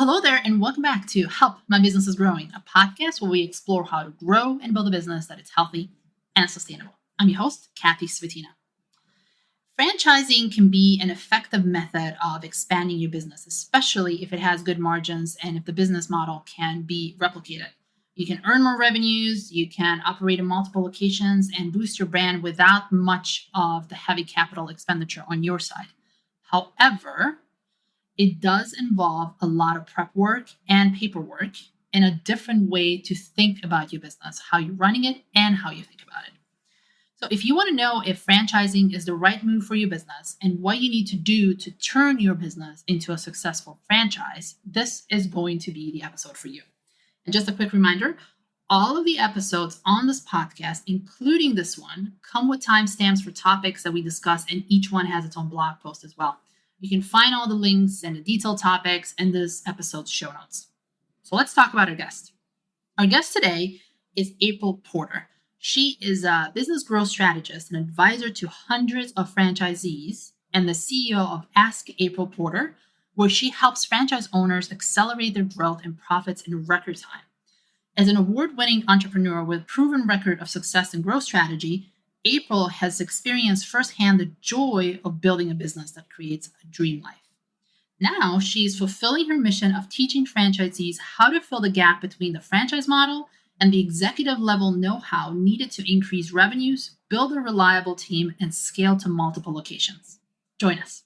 Well, hello there, and welcome back to Help My Business is Growing, a podcast where we explore how to grow and build a business that is healthy and sustainable. I'm your host, Kathy Svetina. Franchising can be an effective method of expanding your business, especially if it has good margins and if the business model can be replicated. You can earn more revenues, you can operate in multiple locations, and boost your brand without much of the heavy capital expenditure on your side. However, it does involve a lot of prep work and paperwork and a different way to think about your business, how you're running it, and how you think about it. So if you want to know if franchising is the right move for your business and what you need to do to turn your business into a successful franchise, this is going to be the episode for you. And just a quick reminder, all of the episodes on this podcast, including this one, come with timestamps for topics that we discuss, and each one has its own blog post as well. You can find all the links and the detailed topics in this episode's show notes. So let's talk about our guest. Our guest today is April Porter. She is a business growth strategist and advisor to hundreds of franchisees and the CEO of Ask April Porter, where she helps franchise owners accelerate their growth and profits in record time. As an award-winning entrepreneur with a proven record of success and growth strategy, April has experienced firsthand the joy of building a business that creates a dream life. Now she's fulfilling her mission of teaching franchisees how to fill the gap between the franchise model and the executive level know-how needed to increase revenues, build a reliable team, and scale to multiple locations. Join us.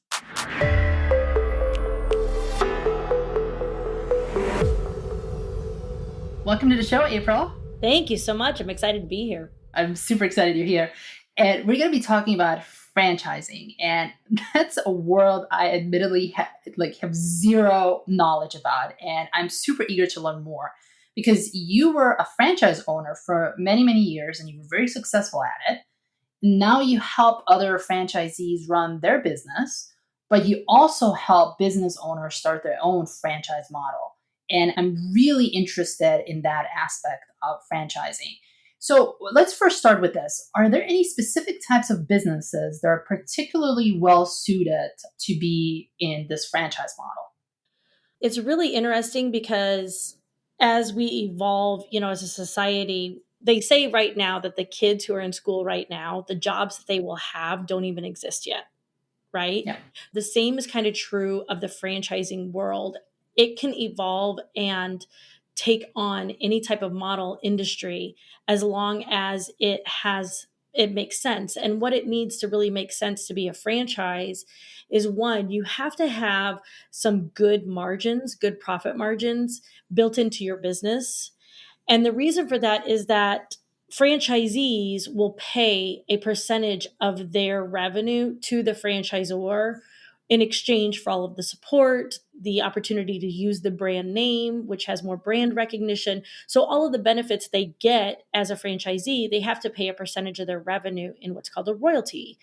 Welcome to the show, April. Thank you so much. I'm excited to be here. I'm super excited you're here. And we're going to be talking about franchising. And that's a world I admittedly have zero knowledge about. And I'm super eager to learn more because you were a franchise owner for many, many years and you were very successful at it. Now you help other franchisees run their business, but you also help business owners start their own franchise model. And I'm really interested in that aspect of franchising. So let's first start with this. Are there any specific types of businesses that are particularly well suited to be in this franchise model? It's really interesting because as we evolve, as a society, they say right now that the kids who are in school right now, the jobs that they will have don't even exist yet, right? Yeah. The same is kind of true of the franchising world. It can evolve and take on any type of model industry as long as it makes sense. And what it needs to really make sense to be a franchise is, one, you have to have some good margins, good profit margins built into your business. And the reason for that is that franchisees will pay a percentage of their revenue to the franchisor in exchange for all of the support, the opportunity to use the brand name, which has more brand recognition. So all of the benefits they get as a franchisee, they have to pay a percentage of their revenue in what's called a royalty.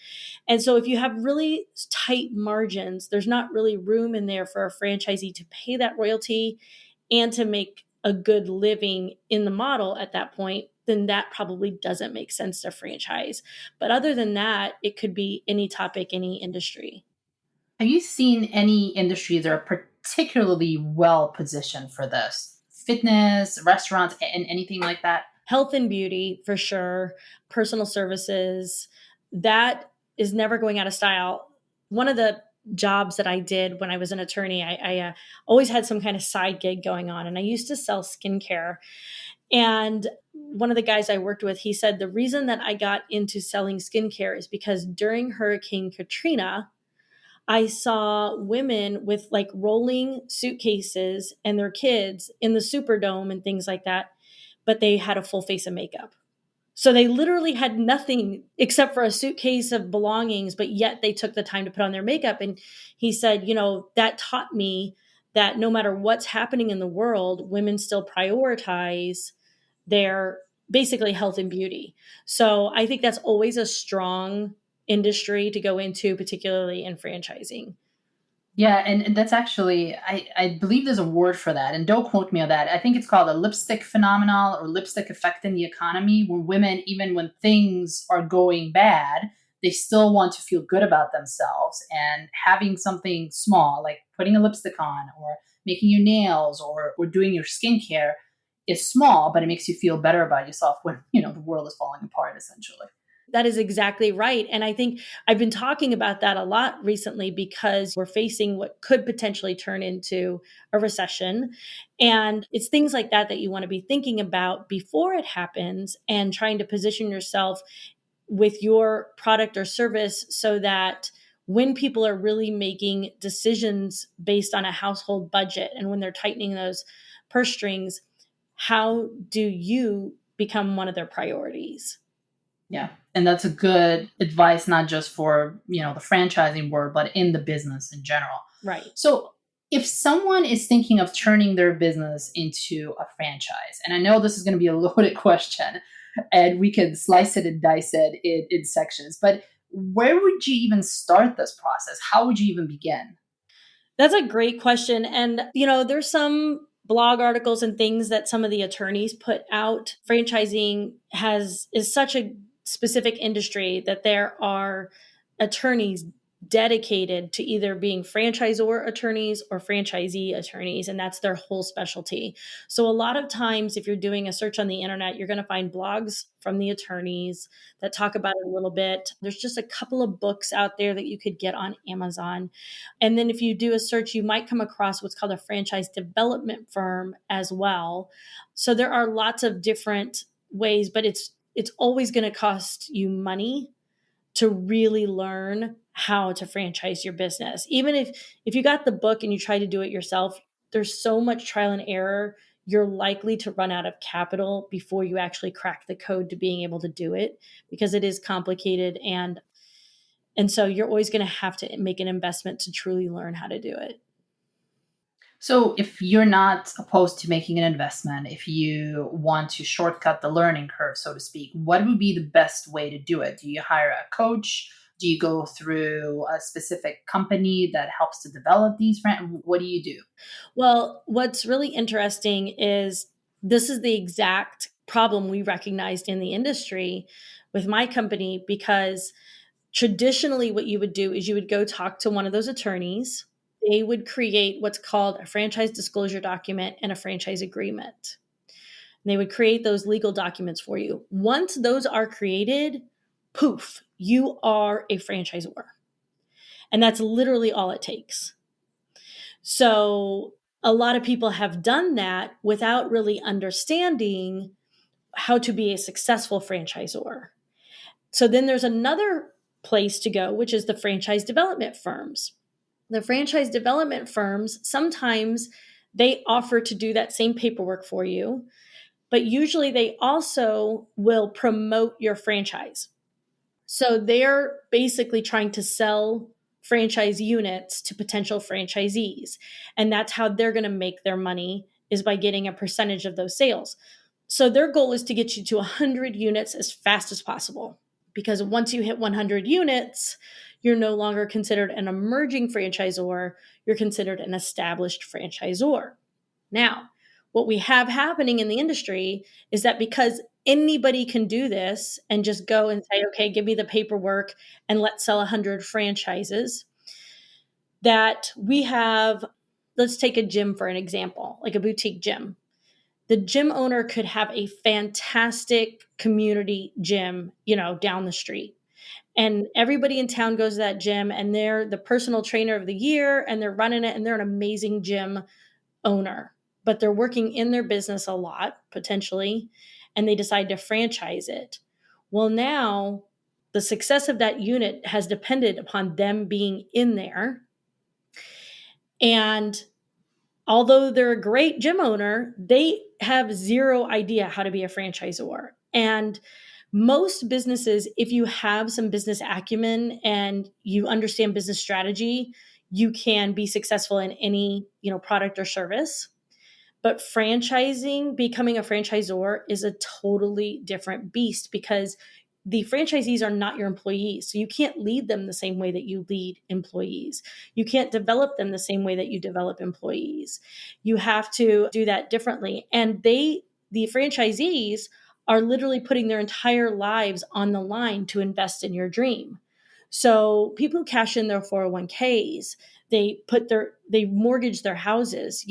And so if you have really tight margins, there's not really room in there for a franchisee to pay that royalty and to make a good living in the model at that point, then that probably doesn't make sense to franchise. But other than that, it could be any topic, any industry. Have you seen any industries that are particularly well positioned for this? Fitness, restaurants, and anything like that? Health and beauty, for sure. Personal services. That is never going out of style. One of the jobs that I did when I was an attorney, I always had some kind of side gig going on. And I used to sell skincare. And one of the guys I worked with, he said, the reason that I got into selling skincare is because during Hurricane Katrina, I saw women with rolling suitcases and their kids in the Superdome and things like that, but they had a full face of makeup. So they literally had nothing except for a suitcase of belongings, but yet they took the time to put on their makeup. And he said, that taught me that no matter what's happening in the world, women still prioritize their basically health and beauty. So I think that's always a strong industry to go into, particularly in franchising. Yeah, and that's actually, I believe there's a word for that, and don't quote me on that. I think it's called a lipstick phenomenon or lipstick effect in the economy, where women, even when things are going bad, they still want to feel good about themselves, and having something small like putting a lipstick on or making your nails or doing your skincare is small, but it makes you feel better about yourself when, the world is falling apart essentially. That is exactly right. And I think I've been talking about that a lot recently because we're facing what could potentially turn into a recession. And it's things like that that you want to be thinking about before it happens and trying to position yourself with your product or service so that when people are really making decisions based on a household budget and when they're tightening those purse strings, how do you become one of their priorities? Yeah. And that's a good advice, not just for, the franchising world, but in the business in general. Right. So if someone is thinking of turning their business into a franchise, and I know this is going to be a loaded question, and we can slice it and dice it in sections, but where would you even start this process? How would you even begin? That's a great question. And, there's some blog articles and things that some of the attorneys put out. Franchising is such a specific industry that there are attorneys dedicated to either being franchisor attorneys or franchisee attorneys, and that's their whole specialty. So a lot of times if you're doing a search on the internet, you're going to find blogs from the attorneys that talk about it a little bit. There's just a couple of books out there that you could get on Amazon. And then if you do a search, you might come across what's called a franchise development firm as well. So there are lots of different ways, but it's always going to cost you money to really learn how to franchise your business. Even if you got the book and you try to do it yourself, there's so much trial and error. You're likely to run out of capital before you actually crack the code to being able to do it because it is complicated and so you're always going to have to make an investment to truly learn how to do it. So if you're not opposed to making an investment, if you want to shortcut the learning curve, so to speak, what would be the best way to do it? Do you hire a coach? Do you go through a specific company that helps to develop these? What do you do? Well, what's really interesting is this is the exact problem we recognized in the industry with my company because traditionally what you would do is you would go talk to one of those attorneys. They would create what's called a franchise disclosure document and a franchise agreement. And they would create those legal documents for you. Once those are created, poof, you are a franchisor. And that's literally all it takes. So a lot of people have done that without really understanding how to be a successful franchisor. So then there's another place to go, which is the franchise development firms. The franchise development firms, sometimes they offer to do that same paperwork for you, but usually they also will promote your franchise. So they're basically trying to sell franchise units to potential franchisees. And that's how they're going to make their money is by getting a percentage of those sales. So their goal is to get you to 100 units as fast as possible. Because once you hit 100 units, you're no longer considered an emerging franchisor, you're considered an established franchisor. Now, what we have happening in the industry is that because anybody can do this and just go and say, okay, give me the paperwork and let's sell 100 franchises, that we have, let's take a gym for an example, like a boutique gym. The gym owner could have a fantastic community gym, down the street. And everybody in town goes to that gym and they're the personal trainer of the year and they're running it and they're an amazing gym owner. But they're working in their business a lot, potentially, and they decide to franchise it. Well, now the success of that unit has depended upon them being in there. And although they're a great gym owner, they have zero idea how to be a franchisor. And most businesses, if you have some business acumen and you understand business strategy, you can be successful in any, product or service. But becoming a franchisor is a totally different beast because the franchisees are not your employees. So you can't lead them the same way that you lead employees. You can't develop them the same way that you develop employees. You have to do that differently. And the franchisees are literally putting their entire lives on the line to invest in your dream. So people who cash in their 401ks, they mortgage their houses,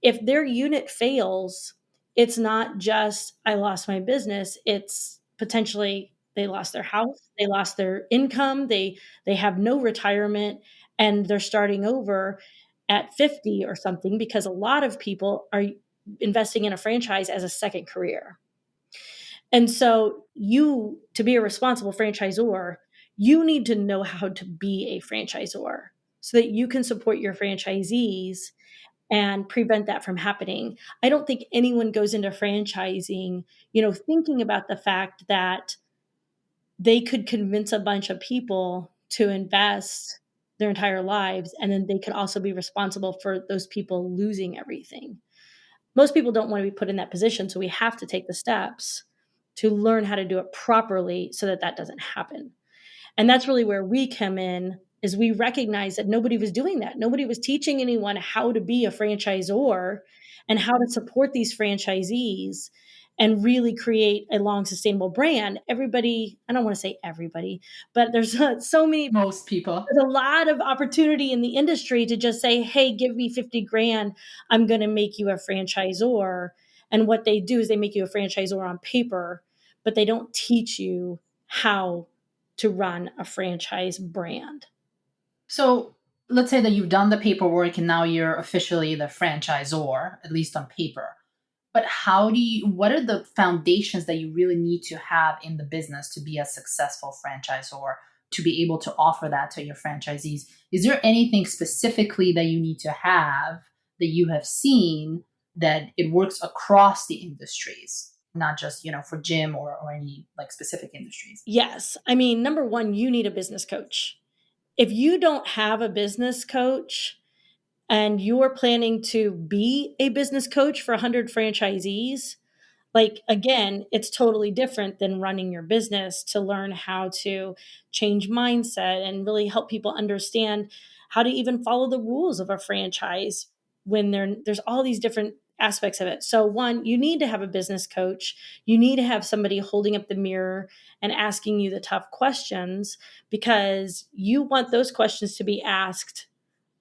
if their unit fails, it's not just I lost my business, it's potentially they lost their house, they lost their income, they have no retirement, and they're starting over at 50 or something, because a lot of people are investing in a franchise as a second career. And so to be a responsible franchisor, you need to know how to be a franchisor so that you can support your franchisees and prevent that from happening. I don't think anyone goes into franchising, thinking about the fact that they could convince a bunch of people to invest their entire lives, and then they could also be responsible for those people losing everything. Most people don't want to be put in that position, so we have to take the steps to learn how to do it properly so that that doesn't happen. And that's really where we come in, is we recognize that nobody was doing that. Nobody was teaching anyone how to be a franchisor and how to support these franchisees and really create a long sustainable brand. Everybody, I don't want to say everybody, but there's so many, Most people. there's a lot of opportunity in the industry to just say, hey, give me 50 grand. I'm going to make you a franchisor. And what they do is they make you a franchisor on paper, but they don't teach you how to run a franchise brand. So let's say that you've done the paperwork and now you're officially the franchisor, at least on paper. But what are the foundations that you really need to have in the business to be a successful franchisor, to be able to offer that to your franchisees? Is there anything specifically that you need to have that you have seen that it works across the industries, not just, for gym or any like specific industries? Yes. I mean, number one, you need a business coach. If you don't have a business coach and you're planning to be a business coach for 100 franchisees, like, again, it's totally different than running your business to learn how to change mindset and really help people understand how to even follow the rules of a franchise when there's all these different aspects of it. So one, you need to have a business coach. You need to have somebody holding up the mirror and asking you the tough questions, because you want those questions to be asked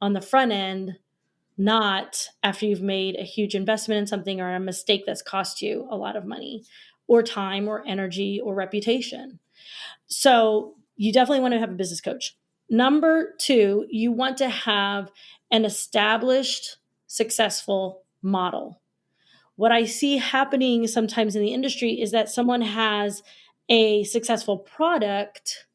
on the front end, not after you've made a huge investment in something or a mistake that's cost you a lot of money or time or energy or reputation. So you definitely want to have a business coach. Number two, you want to have an established, successful model. What I see happening sometimes in the industry is that someone has a successful product,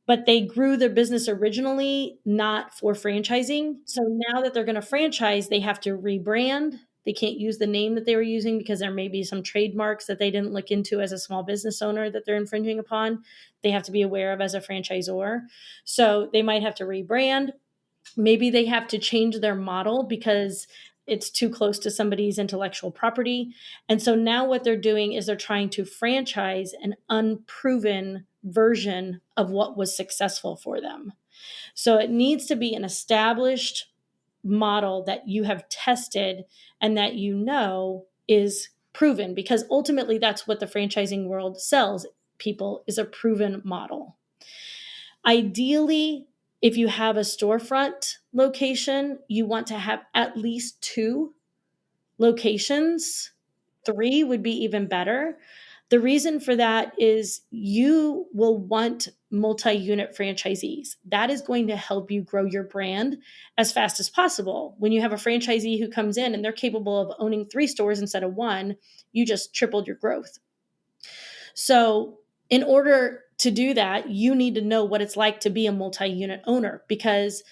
but they grew their business originally not for franchising. So now that they're going to franchise, they have to rebrand. They can't use the name that they were using because there may be some trademarks that they didn't look into as a small business owner that they're infringing upon. They have to be aware of as a franchisor. So they might have to rebrand. Maybe they have to change their model because it's too close to somebody's intellectual property. And so now what they're doing is they're trying to franchise an unproven version of what was successful for them. So it needs to be an established model that you have tested and that is proven, because ultimately that's what the franchising world sells people, is a proven model. Ideally, if you have a storefront location, you want to have at least 2 locations. 3 would be even better. The reason for that is you will want multi-unit franchisees. That is going to help you grow your brand as fast as possible. When you have a franchisee who comes in and they're capable of owning 3 stores instead of 1, you just tripled your growth. So in order to do that, you need to know what it's like to be a multi-unit owner, because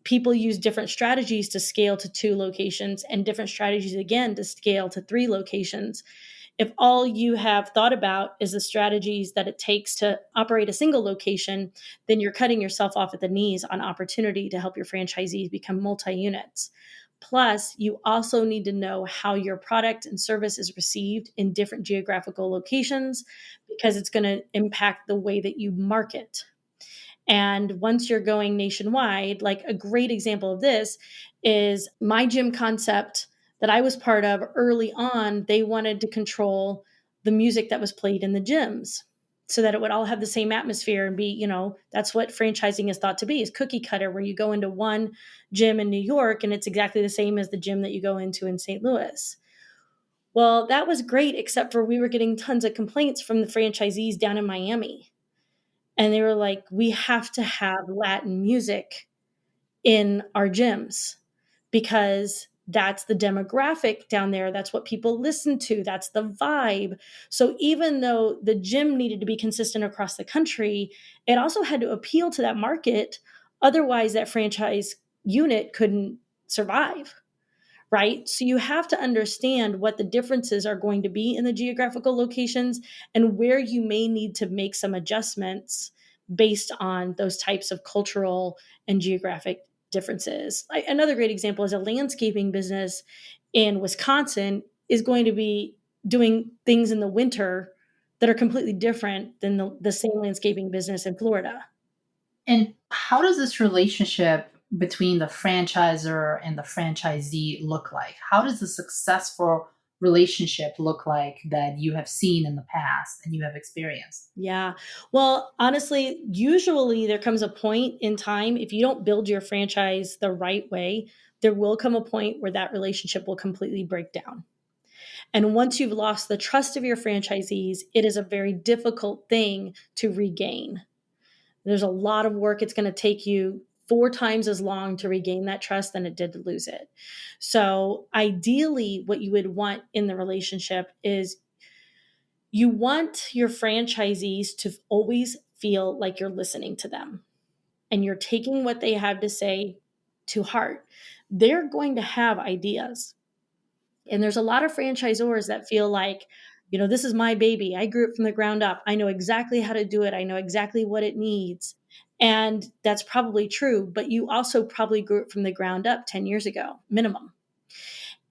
people use different strategies to scale to 2 locations and different strategies again to scale to 3 locations. If all you have thought about is the strategies that it takes to operate a single location, then you're cutting yourself off at the knees on opportunity to help your franchisees become multi-units. Plus, you also need to know how your product and service is received in different geographical locations, because it's going to impact the way that you market. And once you're going nationwide, like a great example of this is my gym concept that I was part of early on. They wanted to control the music that was played in the gyms. so that it would all have the same atmosphere and be, that's what franchising is thought to be, is cookie cutter, where you go into one gym in New York and it's exactly the same as the gym that you go into in St. Louis. Well, that was great, except for we were getting tons of complaints from the franchisees down in Miami. And they were like, we have to have Latin music in our gyms because that's the demographic down there. That's what people listen to. That's the vibe. So even though the gym needed to be consistent across the country, it also had to appeal to that market. Otherwise, that franchise unit couldn't survive. Right? So you have to understand what the differences are going to be in the geographical locations and where you may need to make some adjustments based on those types of cultural and geographic differences. Another great example is a landscaping business in Wisconsin is going to be doing things in the winter that are completely different than the same landscaping business in Florida. And how does this relationship between the franchisor and the franchisee look like? How does a successful relationship look like that you have seen in the past and you have experienced? Yeah. Well, honestly, usually there comes a point in time, if you don't build your franchise the right way, there will come a point where that relationship will completely break down. And once you've lost the trust of your franchisees, it is a very difficult thing to regain. There's a lot of work. It's going to take you 4 times as long to regain that trust than it did to lose it. So ideally, what you would want in the relationship is you want your franchisees to always feel like you're listening to them and you're taking what they have to say to heart. They're going to have ideas. And there's a lot of franchisors that feel like, this is my baby. I grew it from the ground up. I know exactly how to do it. I know exactly what it needs. And that's probably true, but you also probably grew it from the ground up 10 years ago, minimum.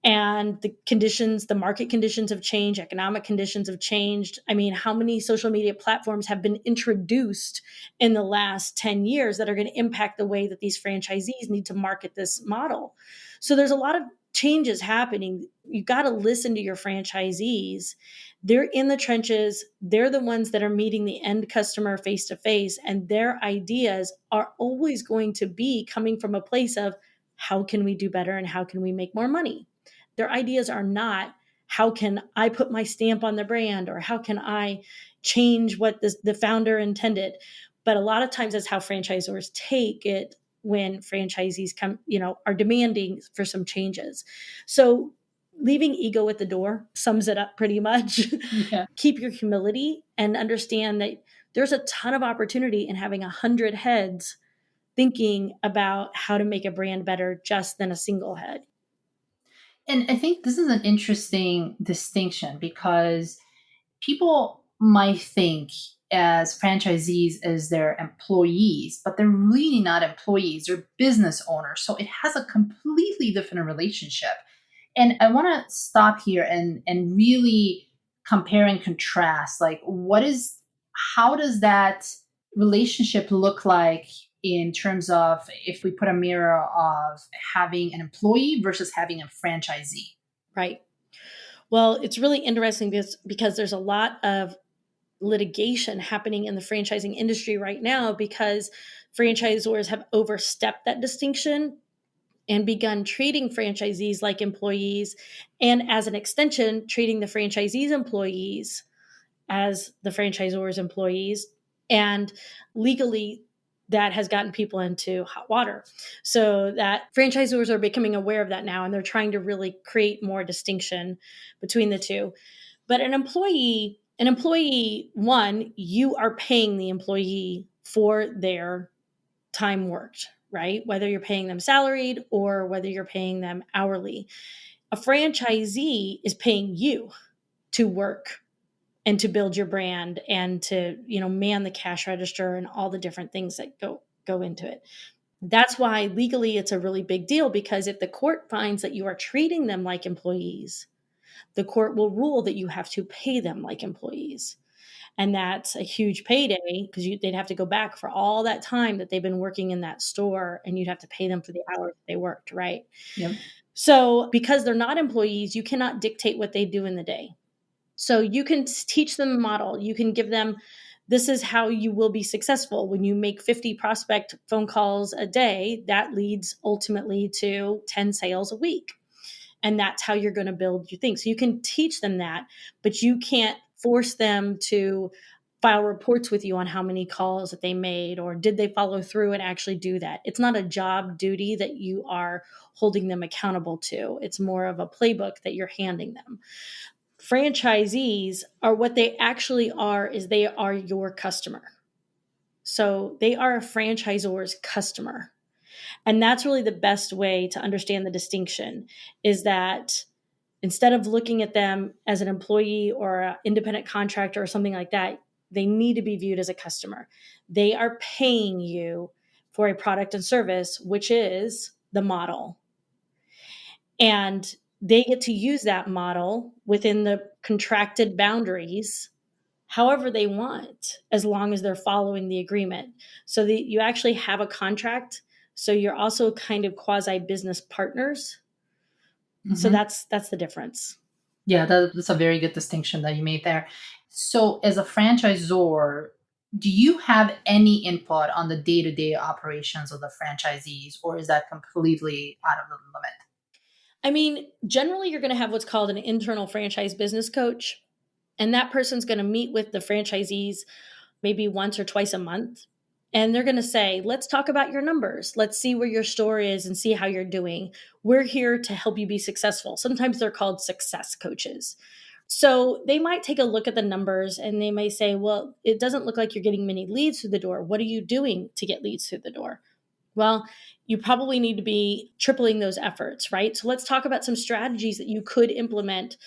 And the market conditions have changed, economic conditions have changed. I mean, how many social media platforms have been introduced in the last 10 years that are going to impact the way that these franchisees need to market this model? So there's a lot of changes happening. You got to listen to your franchisees. They're in the trenches. They're the ones that are meeting the end customer face to face, and their ideas are always going to be coming from a place of how can we do better and how can we make more money? Their ideas are not, how can I put my stamp on the brand or how can I change what the founder intended? But a lot of times that's how franchisors take it when franchisees are demanding for some changes. So leaving ego at the door sums it up pretty much. Yeah. Keep your humility and understand that there's a ton of opportunity in having 100 heads thinking about how to make a brand better just than a single head. And I think this is an interesting distinction because people might think as franchisees as their employees, but they're really not employees, they're business owners. So it has a completely different relationship. And I want to stop here and really compare and contrast like how does that relationship look like in terms of if we put a mirror of having an employee versus having a franchisee? Right. Well, it's really interesting because there's a lot of litigation happening in the franchising industry right now because franchisors have overstepped that distinction and begun treating franchisees like employees, and as an extension, treating the franchisees' employees as the franchisor's employees. And legally, that has gotten people into hot water. So that franchisors are becoming aware of that now, and they're trying to really create more distinction between the two. But an employee, one, you are paying the employee for their time worked, right? Whether you're paying them salaried or whether you're paying them hourly. A franchisee is paying you to work and to build your brand and to, man the cash register and all the different things that go into it. That's why legally it's a really big deal, because if the court finds that you are treating them like employees, the court will rule that you have to pay them like employees. And that's a huge payday because they'd have to go back for all that time that they've been working in that store, and you'd have to pay them for the hours they worked, right? Yep. So because they're not employees, you cannot dictate what they do in the day. So you can teach them a model. You can give them this is how you will be successful. When you make 50 prospect phone calls a day, that leads ultimately to 10 sales a week. And that's how you're going to build your thing. So you can teach them that, but you can't force them to file reports with you on how many calls that they made, or did they follow through and actually do that. It's not a job duty that you are holding them accountable to. It's more of a playbook that you're handing them. Franchisees are what they actually are, is they are your customer. So they are a franchisor's customer. And that's really the best way to understand the distinction, is that instead of looking at them as an employee or an independent contractor or something like that, they need to be viewed as a customer. They are paying you for a product and service, which is the model. And they get to use that model within the contracted boundaries however they want, as long as they're following the agreement. So that you actually have a contract. So you're also kind of quasi business partners. So that's the difference. Yeah, that's a very good distinction that you made there. So, as a franchisor, do you have any input on the day to day operations of the franchisees, or is that completely out of the limit? I mean, generally, you're going to have what's called an internal franchise business coach. And that person's going to meet with the franchisees maybe once or twice a month. And they're going to say, let's talk about your numbers. Let's see where your store is and see how you're doing. We're here to help you be successful. Sometimes they're called success coaches. So they might take a look at the numbers and they may say, well, it doesn't look like you're getting many leads through the door. What are you doing to get leads through the door? Well, you probably need to be tripling those efforts, right? So let's talk about some strategies that you could implement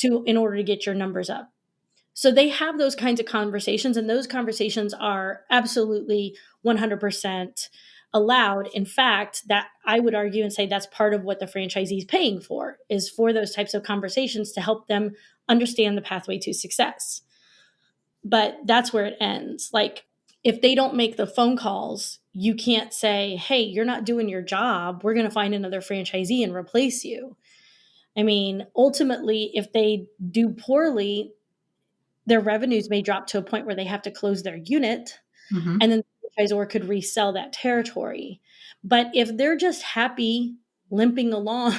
in order to get your numbers up. So they have those kinds of conversations, and those conversations are absolutely 100% allowed. In fact, that I would argue and say that's part of what the franchisee is paying for, is for those types of conversations to help them understand the pathway to success. But that's where it ends. Like, if they don't make the phone calls, you can't say, hey, you're not doing your job. We're going to find another franchisee and replace you. I mean, ultimately, if they do poorly, their revenues may drop to a point where they have to close their unit, and then the franchisor could resell that territory. But if they're just happy limping along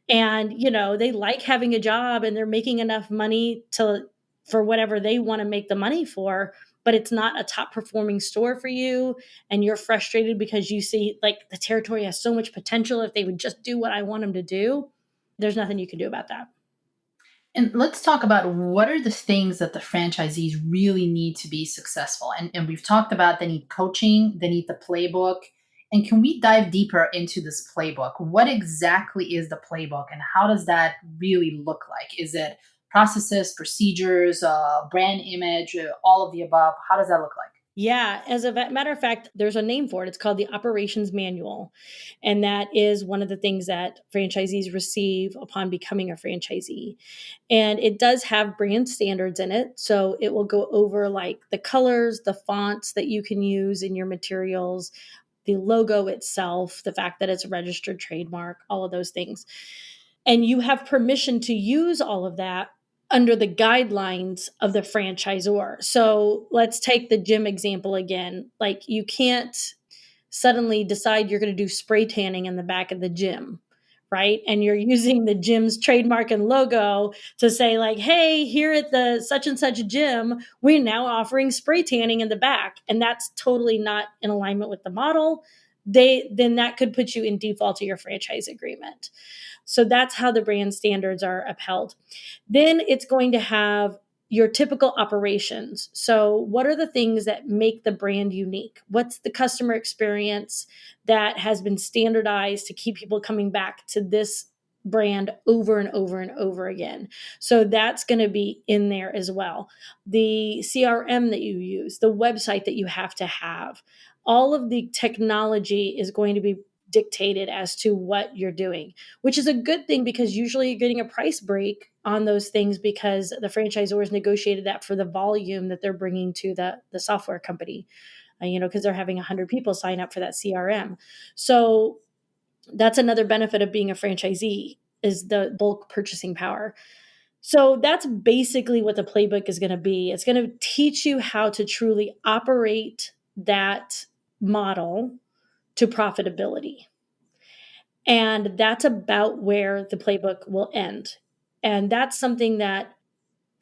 and, they like having a job and they're making enough money for whatever they want to make the money for, but it's not a top performing store for you, and you're frustrated because you see like the territory has so much potential if they would just do what I want them to do, there's nothing you can do about that. And let's talk about what are the things that the franchisees really need to be successful. And we've talked about they need coaching, they need the playbook. And can we dive deeper into this playbook? What exactly is the playbook and how does that really look like? Is it processes, procedures, brand image, all of the above? How does that look like? Yeah, as a matter of fact, there's a name for it. It's called the Operations Manual. And that is one of the things that franchisees receive upon becoming a franchisee. And it does have brand standards in it. So it will go over like the colors, the fonts that you can use in your materials, the logo itself, the fact that it's a registered trademark, all of those things. And you have permission to use all of that under the guidelines of the franchisor. So let's take the gym example again. Like, you can't suddenly decide you're going to do spray tanning in the back of the gym, right? And you're using the gym's trademark and logo to say like, hey, here at the such and such gym, we're now offering spray tanning in the back. And that's totally not in alignment with the model. Then that could put you in default to your franchise agreement. So that's how the brand standards are upheld. Then it's going to have your typical operations. So what are the things that make the brand unique? What's the customer experience that has been standardized to keep people coming back to this brand over and over and over again? So that's going to be in there as well. The CRM that you use, the website that you have to have, all of the technology is going to be dictated as to what you're doing, which is a good thing because usually you're getting a price break on those things because the franchisors negotiated that for the volume that they're bringing to the software company, because they're having 100 people sign up for that CRM. So that's another benefit of being a franchisee, is the bulk purchasing power. So that's basically what the playbook is going to be. It's going to teach you how to truly operate that model to profitability. And that's about where the playbook will end. And that's something that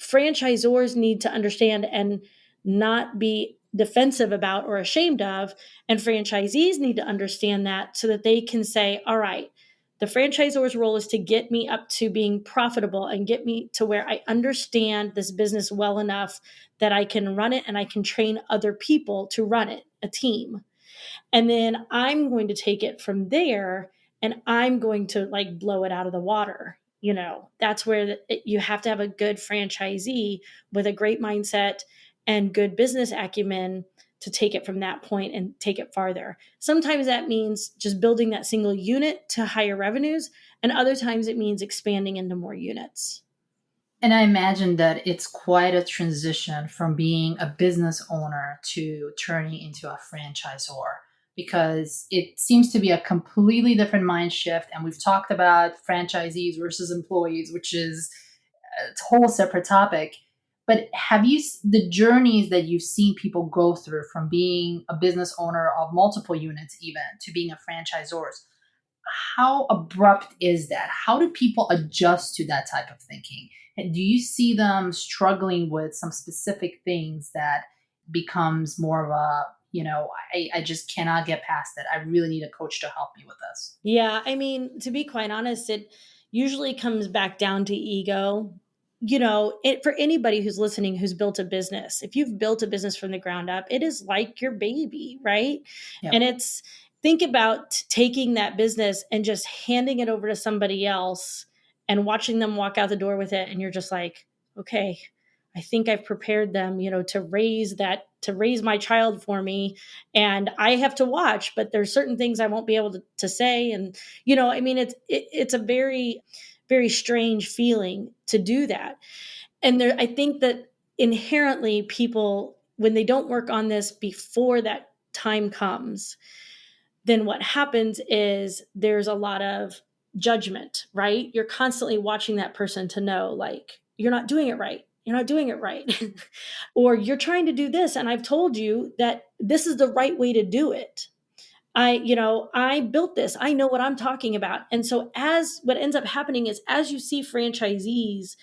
franchisors need to understand and not be defensive about or ashamed of. And franchisees need to understand that so that they can say, all right, the franchisor's role is to get me up to being profitable and get me to where I understand this business well enough that I can run it and I can train other people to run it, a team. And then I'm going to take it from there and I'm going to like blow it out of the water. That's where you have to have a good franchisee with a great mindset and good business acumen to take it from that point and take it farther. Sometimes that means just building that single unit to higher revenues, and other times it means expanding into more units. And I imagine that it's quite a transition from being a business owner to turning into a franchisor, because it seems to be a completely different mind shift. And we've talked about franchisees versus employees, which is a whole separate topic. But have you, the journeys that you've seen people go through from being a business owner of multiple units even to being a franchisor, how abrupt is that? How do people adjust to that type of thinking? And do you see them struggling with some specific things that becomes more of a, I just cannot get past it. I really need a coach to help me with this. Yeah, I mean, to be quite honest, it usually comes back down to ego. For anybody who's listening who's built a business, if you've built a business from the ground up, it is like your baby, right? Yep. And think about taking that business and just handing it over to somebody else and watching them walk out the door with it. And you're just like, okay, I think I've prepared them, to raise my child for me. And I have to watch, but there's certain things I won't be able to say. And, I mean, it's a very, very strange feeling to do that. And I think that inherently people, when they don't work on this before that time comes, then what happens is there's a lot of judgment, right? You're constantly watching that person to know, like, you're not doing it right. You're not doing it right. Or you're trying to do this. And I've told you that this is the right way to do it. I built this. I know what I'm talking about. And so as what ends up happening is as you see franchisees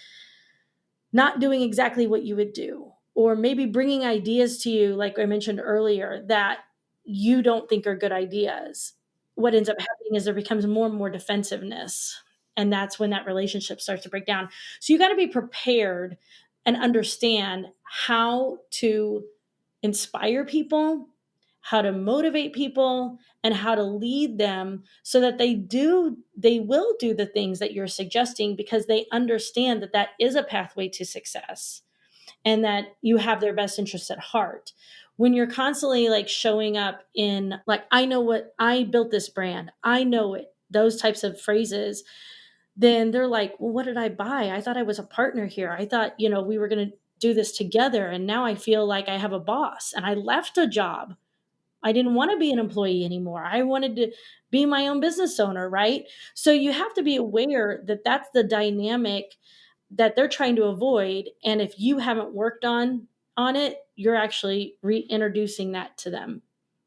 not doing exactly what you would do, or maybe bringing ideas to you, like I mentioned earlier, that you don't think are good ideas, what ends up happening is there becomes more and more defensiveness. And that's when that relationship starts to break down. So you got to be prepared and understand how to inspire people, how to motivate people, and how to lead them so that they will do the things that you're suggesting, because they understand that that is a pathway to success and that you have their best interests at heart. When you're constantly like showing up in like, I know what, I built this brand, I know it, those types of phrases, then they're like, well, what did I buy? I thought I was a partner here. I thought, we were going to do this together. And now I feel like I have a boss and I left a job. I didn't want to be an employee anymore. I wanted to be my own business owner, right? So you have to be aware that that's the dynamic that they're trying to avoid. And if you haven't worked on it, you're actually reintroducing that to them.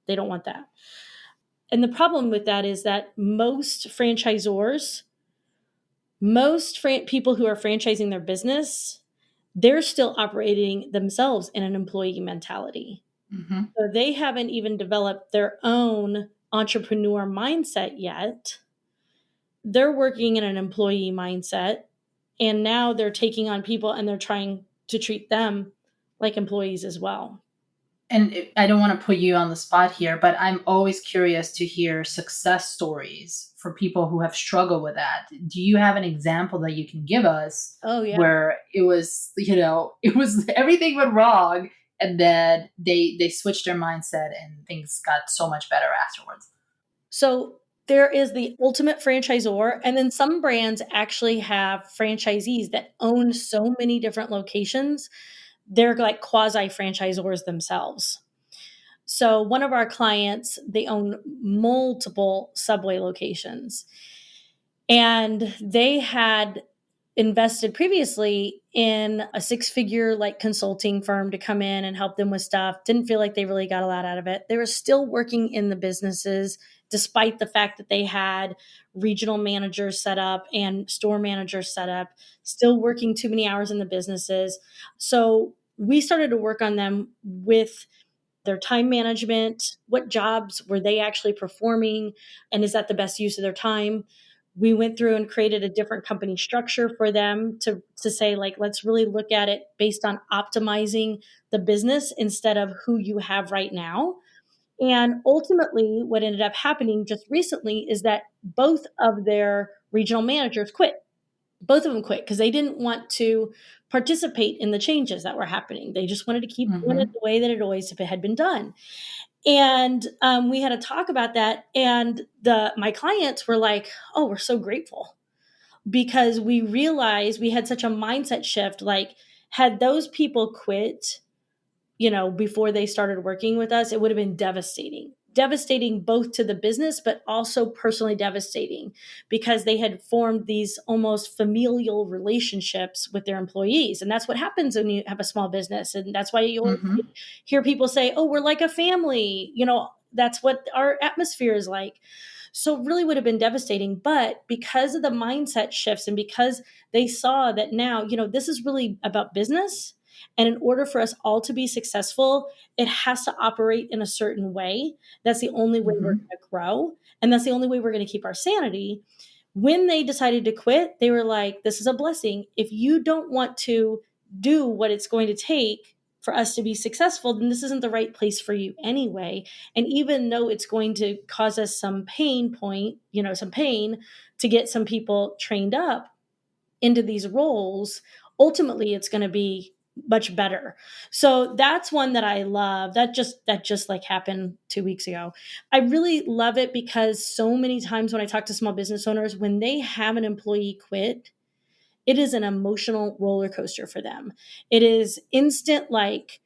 They don't want that. And the problem with that is that most franchisors, people who are franchising their business, they're still operating themselves in an employee mentality. Mm-hmm. So they haven't even developed their own entrepreneur mindset yet. They're working in an employee mindset, and now they're taking on people and they're trying to treat them like employees as well. And I don't want to put you on the spot here, but I'm always curious to hear success stories for people who have struggled with that. Do you have an example that you can give us? Oh, yeah. Where it was, it was everything went wrong, and then they switched their mindset and things got so much better afterwards. So there is the ultimate franchisor, and then some brands actually have franchisees that own so many different locations. They're like quasi franchisors themselves. So one of our clients, they own multiple Subway locations, and they had invested previously in a 6-figure like consulting firm to come in and help them with stuff. Didn't feel like they really got a lot out of it. They were still working in the businesses despite the fact that they had regional managers set up and store managers set up, still working too many hours in the businesses. So we started to work on them with their time management. What jobs were they actually performing? And is that the best use of their time? We went through and created a different company structure for them to say, like, let's really look at it based on optimizing the business instead of who you have right now. And ultimately, what ended up happening just recently is that both of their regional managers quit. Both of them quit because they didn't want to participate in the changes that were happening. They just wanted to keep doing it the way that it always had been done. And we had a talk about that, and my clients were like, "Oh, we're so grateful," because we realized we had such a mindset shift. Like, had those people quit, before they started working with us, it would have been devastating both to the business, but also personally devastating because they had formed these almost familial relationships with their employees. And that's what happens when you have a small business. And that's why you always hear people say, "Oh, we're like a family." That's what our atmosphere is like. So it really would have been devastating. But because of the mindset shifts and because they saw that now, this is really about business. And in order for us all to be successful, it has to operate in a certain way. That's the only way we're going to grow. And that's the only way we're going to keep our sanity. When they decided to quit, they were like, this is a blessing. If you don't want to do what it's going to take for us to be successful, then this isn't the right place for you anyway. And even though it's going to cause us some pain to get some people trained up into these roles, ultimately it's going to be much better. So that's one that I love. That just like happened 2 weeks ago. I really love it because so many times when I talk to small business owners, when they have an employee quit, it is an emotional roller coaster for them. It is instant, like,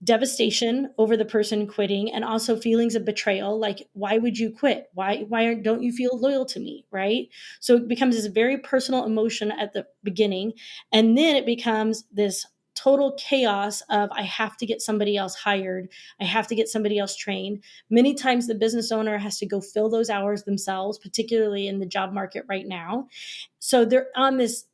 devastation over the person quitting, and also feelings of betrayal. Like, why would you quit? Don't you feel loyal to me? Right. So it becomes this very personal emotion at the beginning. And then it becomes this total chaos of, I have to get somebody else hired. I have to get somebody else trained. Many times the business owner has to go fill those hours themselves, particularly in the job market right now. So they're on this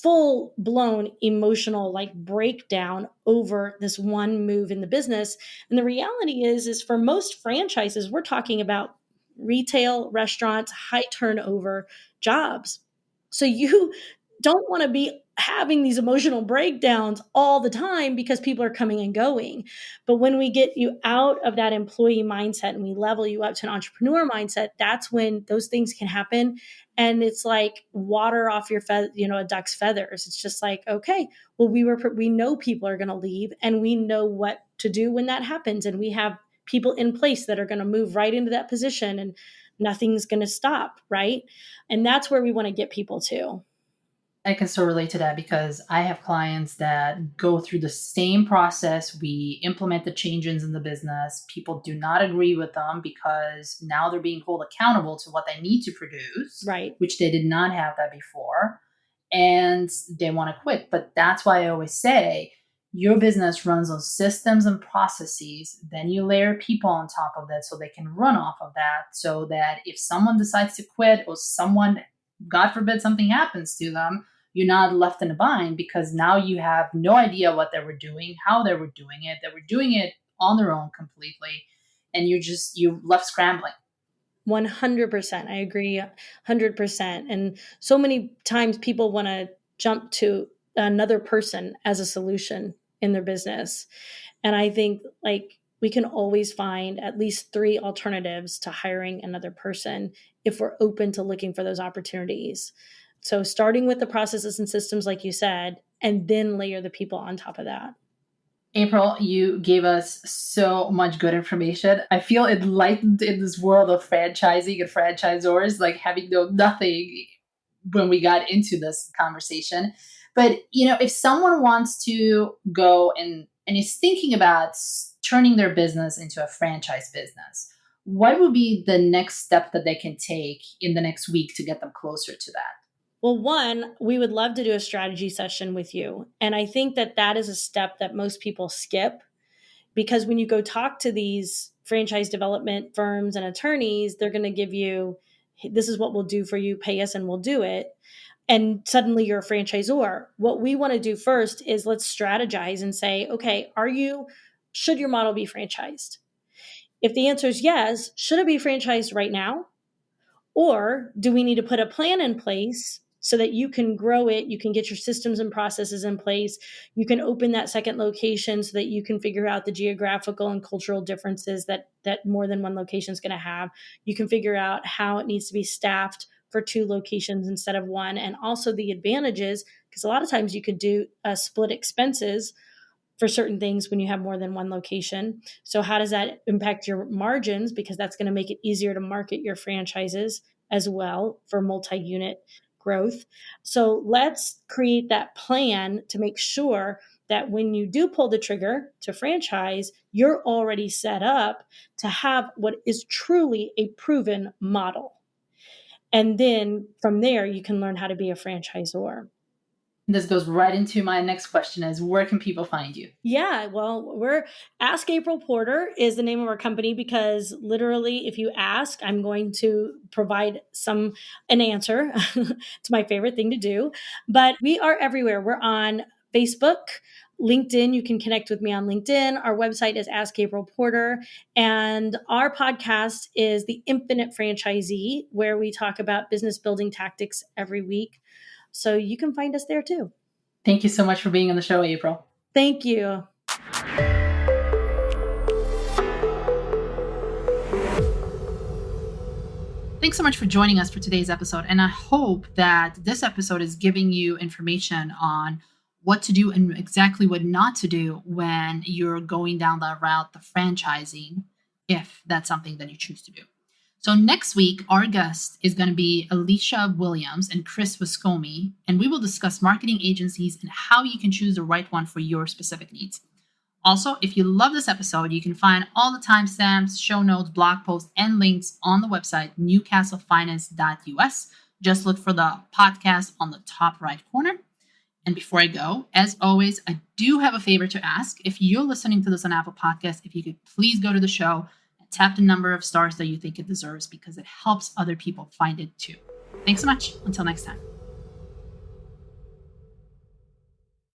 full blown emotional like breakdown over this one move in the business. And the reality is for most franchises, we're talking about retail, restaurants, high turnover jobs. So you don't want to be having these emotional breakdowns all the time because people are coming and going. But when we get you out of that employee mindset and we level you up to an entrepreneur mindset, that's when those things can happen. And it's like water off a duck's feathers. It's just like, okay, well, we know people are going to leave, and we know what to do when that happens. And we have people in place that are going to move right into that position, and nothing's going to stop. Right. And that's where we want to get people to. I can so relate to that because I have clients that go through the same process. We implement the changes in the business. People do not agree with them because now they're being held accountable to what they need to produce, right? Which they did not have that before. And they want to quit. But that's why I always say your business runs on systems and processes. Then you layer people on top of that so they can run off of that, so that if someone decides to quit or someone, God forbid, something happens to them, you're not left in a bind because now you have no idea what they were doing, how they were doing it. They were doing it on their own completely. And you're left scrambling. 100%. I agree 100%. And so many times people want to jump to another person as a solution in their business. And I think like we can always find at least 3 alternatives to hiring another person if we're open to looking for those opportunities. So starting with the processes and systems, like you said, and then layer the people on top of that. April, you gave us so much good information. I feel enlightened in this world of franchising and franchisors, like having known nothing when we got into this conversation. But, if someone wants to go and is thinking about turning their business into a franchise business, what would be the next step that they can take in the next week to get them closer to that? Well, one, we would love to do a strategy session with you. And I think that that is a step that most people skip, because when you go talk to these franchise development firms and attorneys, they're going to give you, this is what we'll do for you, pay us and we'll do it. And suddenly you're a franchisor. What we want to do first is let's strategize and say, okay, should your model be franchised? If the answer is yes, should it be franchised right now? Or do we need to put a plan in place so that you can grow it? You can get your systems and processes in place. You can open that second location so that you can figure out the geographical and cultural differences that more than one location is going to have. You can figure out how it needs to be staffed for 2 locations instead of 1, and also the advantages, because a lot of times you could do split expenses for certain things when you have more than 1 location. So how does that impact your margins? Because that's going to make it easier to market your franchises as well for multi-unit growth. So let's create that plan to make sure that when you do pull the trigger to franchise, you're already set up to have what is truly a proven model. And then from there, you can learn how to be a franchisor. This goes right into my next question is, where can people find you? Yeah, well, we're Ask April Porter is the name of our company, because literally if you ask, I'm going to provide an answer. It's my favorite thing to do. But we are everywhere. We're on Facebook, LinkedIn. You can connect with me on LinkedIn. Our website is Ask April Porter. And our podcast is The Infinite Franchisee, where we talk about business building tactics every week. So you can find us there too. Thank you so much for being on the show, April. Thank you. Thanks so much for joining us for today's episode. And I hope that this episode is giving you information on what to do and exactly what not to do when you're going down that route, the franchising, if that's something that you choose to do. So next week, our guest is going to be Alicia Williams and Chris Viscomi, and we will discuss marketing agencies and how you can choose the right one for your specific needs. Also, if you love this episode, you can find all the timestamps, show notes, blog posts, and links on the website, newcastlefinance.us. Just look for the podcast on the top right corner. And before I go, as always, I do have a favor to ask. If you're listening to this on Apple Podcasts, if you could please go to the show, tap the number of stars that you think it deserves, because it helps other people find it too. Thanks so much. Until next time.